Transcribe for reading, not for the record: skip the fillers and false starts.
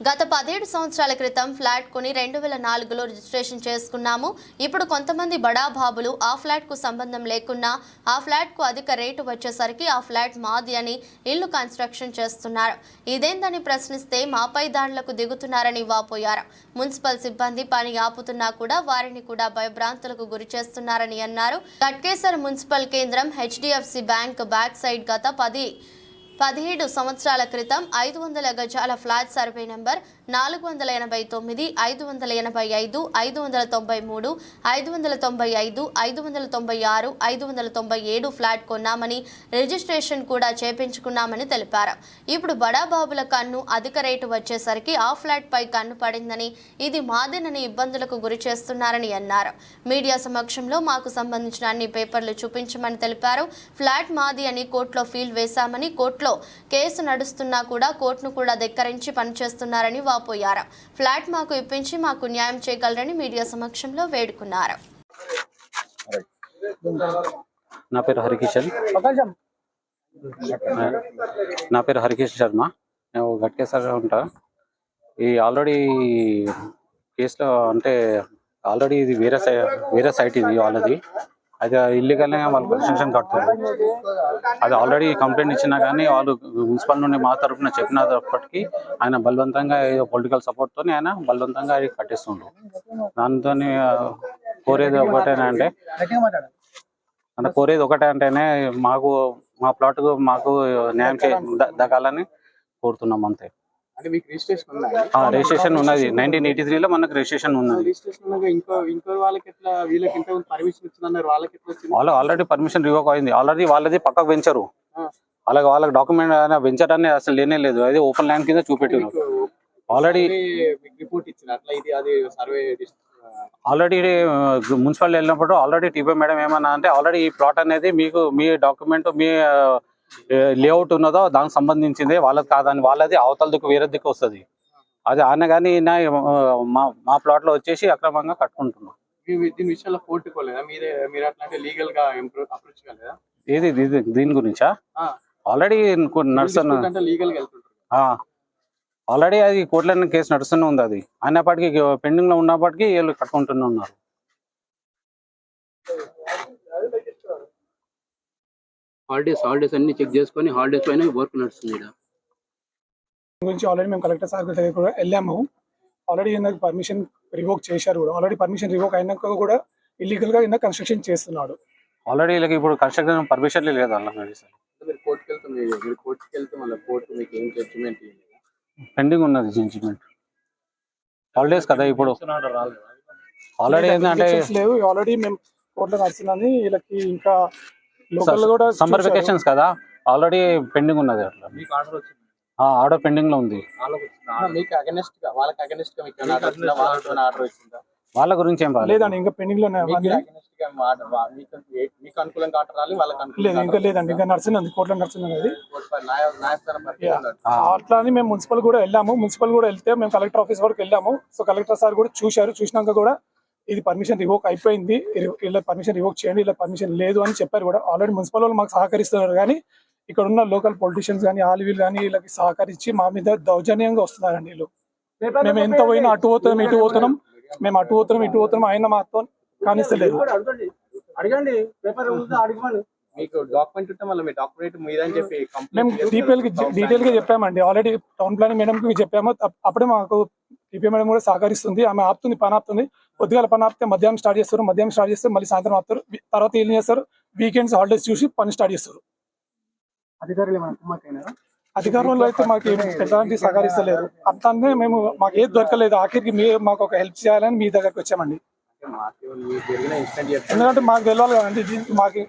గత 17 సంవత్సరాల క్రితం ఫ్లాట్ కొని 2004లో రిజిస్ట్రేషన్ చేసుకున్నాము. ఇప్పుడు కొంతమంది బడాబాబులు ఆ ఫ్లాట్ కు సంబంధం లేకున్నా ఆ ఫ్లాట్ కు అధిక రేటు వచ్చేసరికి ఆ ఫ్లాట్ మాది అని ఇల్లు కన్స్ట్రక్షన్ చేస్తున్నారు. ఇదేందని ప్రశ్నిస్తే మాపై దాడులకు దిగుతున్నారని వాపోయారు. మున్సిపల్ సిబ్బంది పని ఆపుతున్నా కూడా వారిని కూడా భయభ్రాంతులకు గురి చేస్తున్నారని అన్నారు. గట్కేసర్ మున్సిపల్ కేంద్రం హెచ్డిఎఫ్సి బ్యాంక్ బ్యాక్ సైడ్ గత 17 సంవత్సరాల క్రితం 500 గజాల ఫ్లాట్ సర్వే నంబర్ 489, 585, 593, 595, 596, 597 ఫ్లాట్ కొన్నామని రిజిస్ట్రేషన్ కూడా చేపించుకున్నామని తెలిపారు. ఇప్పుడు బడాబాబుల కన్ను అధిక రేటు వచ్చేసరికి ఆ ఫ్లాట్ పై కన్ను పడిందని, ఇది మాదేనని ఇబ్బందులకు గురి చేస్తున్నారని అన్నారు. మీడియా సమక్షంలో మాకు సంబంధించిన అన్ని పేపర్లు చూపించమని తెలిపారు. ఫ్లాట్ మాది అని కోర్టులో ఫీల్ వేశామని, కోర్టులో కేసు నడుస్తున్నా కూడా కోర్టును కూడా ధిక్కరించి పనిచేస్తున్నారని వాపోయారు. ఫ్లాట్ మాకు ఇప్పించి మాకు న్యాయం చేయగలరని మీడియా సమక్షంలో వేడుకున్నారు. నా పేరు హరికిషన్ శర్మ. నేను గట్కేసర్ ఉంటా. ఈ ఆల్రెడీ కేసులో అంటే ఆల్రెడీ ఇది వేరే సైట్ ఇది వాళ్ళది. అది ఇల్లీగల్గా వాళ్ళు కన్స్ట్రక్షన్ కడుతున్నారు. అది ఆల్రెడీ కంప్లైంట్ ఇచ్చినా కానీ వాళ్ళు మున్సిపల్ నుండి మా తరఫున చెప్పినప్పటికీ ఆయన బలవంతంగా ఏదో పొలిటికల్ సపోర్ట్తో ఆయన బలవంతంగా అది కట్టిస్తుండ్రు. దాంతో కోరేది ఒకటే అంటేనే మాకు మా ప్లాట్కు మాకు న్యాయం దక్కాలని కోరుతున్నాం అంతే. రిజిస్ట్రేషన్ ఉన్నది 1983లో మనకు రిజిస్ట్రేషన్ ఉన్నది. వాళ్ళు ఆల్రెడీ పర్మిషన్ రివోక్ అయింది. ఆల్రెడీ వాళ్ళది పక్కకు వెంచరు. వాళ్ళకి డాక్యుమెంట్ వెంచర్ అనేది అసలు లేనే లేదు. అది ఓపెన్ ల్యాండ్ కింద చూపెట్టారు. ఆల్రెడీ మున్సిపల్ వెళ్ళినప్పుడు ఆల్రెడీ టీపీ మేడం ఏమన్నా అంటే ఆల్రెడీ ఈ ప్లాట్ అనేది మీకు మీ డాక్యుమెంట్ మీ లేఅవుట్ ఉన్నదో దానికి సంబంధించింది, వాళ్ళది కాదని వాళ్ళది అవతల దిక్కు వేరే దిక్కు వస్తుంది. అది ఆయన కానీ మా ప్లాట్ లో వచ్చేసి అక్రమంగా కట్టుకుంటున్నాం. ఏది దీని గురించా? ఆల్రెడీ నడుస్తున్నా, ఆల్రెడీ అది కోర్టులో కేసు నడుస్తూనే ఉంది. అది అయినప్పటికీ పెండింగ్ లో ఉన్నప్పటికీ వీళ్ళు కట్టుకుంటూనే ఉన్నారు. హాలిడేస్ అన్ని చెక్ చేసుకొని హాలిడేస్ పైన వర్క్ నడుస్తుంది. గురించి ఆల్రెడీ మేము కలెక్టర్ సార్ దగ్గర కూడా వెళ్ళాము. ఆల్రెడీ పర్మిషన్ రివోక్ చేశారు కూడా. ఆల్రెడీ పర్మిషన్ రివోక్ అయినాక కూడా ఇల్లీగల్ గా కన్స్ట్రక్షన్ చేస్తున్నాడు. ఆల్రెడీ ఇప్పుడు కన్స్ట్రక్షన్ పర్మిషన్ లేదు. పెండింగ్ ఉన్నది జడ్జిమెంట్. హాలిడేస్ కదా ఇప్పుడు. ఆల్రెడీ ఏంటంటే లేవు. ఆల్రెడీ మేము కోర్టులో నడుస్తున్నాని వీళ్ళకి ఇంకా లోకల్ కూడా సమ్మర్ వెకేషన్స్ కదా, ఆల్రెడీ పెండింగ్ ఉన్నది. అట్లా ఆర్డర్ పెండింగ్ లో ఉంది. వాళ్ళ గురించి ఏం లేదండి, ఇంకా పెండింగ్ లో ఇంకా లేదండి, ఇంకా నడుస్తుంది, కోర్టులో నడుస్తుంది. అట్లా అని మేము మున్సిపల్ కూడా వెళ్ళాము. మున్సిపల్ కూడా వెళ్తే మేము కలెక్టర్ ఆఫీస్ వరకు వెళ్ళాము. సో కలెక్టర్ సార్ కూడా చూశారు. చూసినాక కూడా ఇది పర్మిషన్ రివోక్ అయిపోయింది, ఇలా పర్మిషన్ రివోక్ చేయండి, ఇలా పర్మిషన్ లేదు అని చెప్పారు కూడా. ఆల్రెడీ మున్సిపల్ వాళ్ళు మాకు సహకరిస్తున్నారు. కానీ ఇక్కడ ఉన్న లోకల్ పొలిటీషియన్స్ కానీ ఆల్వీలు కానీ వీళ్ళకి సహకరించి మా మీద దౌర్జన్యంగా వస్తున్నారండి వీళ్ళు. మేము ఎంత పోయినా అటు పోతున్నాం ఇటు పోతున్నాం, మేము అటు పోతున్నాం ఇటు పోతున్నాం, అయినా మాతో కానిస్తలేదు. మేము డీటెయిల్ గా చెప్పామండి. ఆల్రెడీ టౌన్ ప్లానింగ్ మేడం కి చెప్పాము. అప్పుడే మాకు టీపీ మేడం కూడా సహకరిస్తుంది. ఆమె ఆపుతుంది, పని ఆపుతుంది. పొద్దుగాల పని ఆపితే మధ్యాహ్నం స్టార్ట్ చేస్తారు, మధ్యాహ్నం స్టార్ట్ చేస్తారు, మళ్ళీ సాయంత్రం ఆపుతారు. తర్వాత ఏం చేస్తారు, వీకెండ్స్ హాలిడేస్ చూసి పని స్టార్ట్ చేస్తారు. అధికారులు అయితే మాకు ఎలాంటి సహకరిస్తలేరు. అట్లానే మేము మాకు ఏది దొరకలేదు. ఆఖరికి మీరు మాకు ఒక హెల్ప్ చేయాలని మీ దగ్గరకు వచ్చామండి. ఎందుకంటే మాకు తెలియాలి కదండి, దీనికి మాకు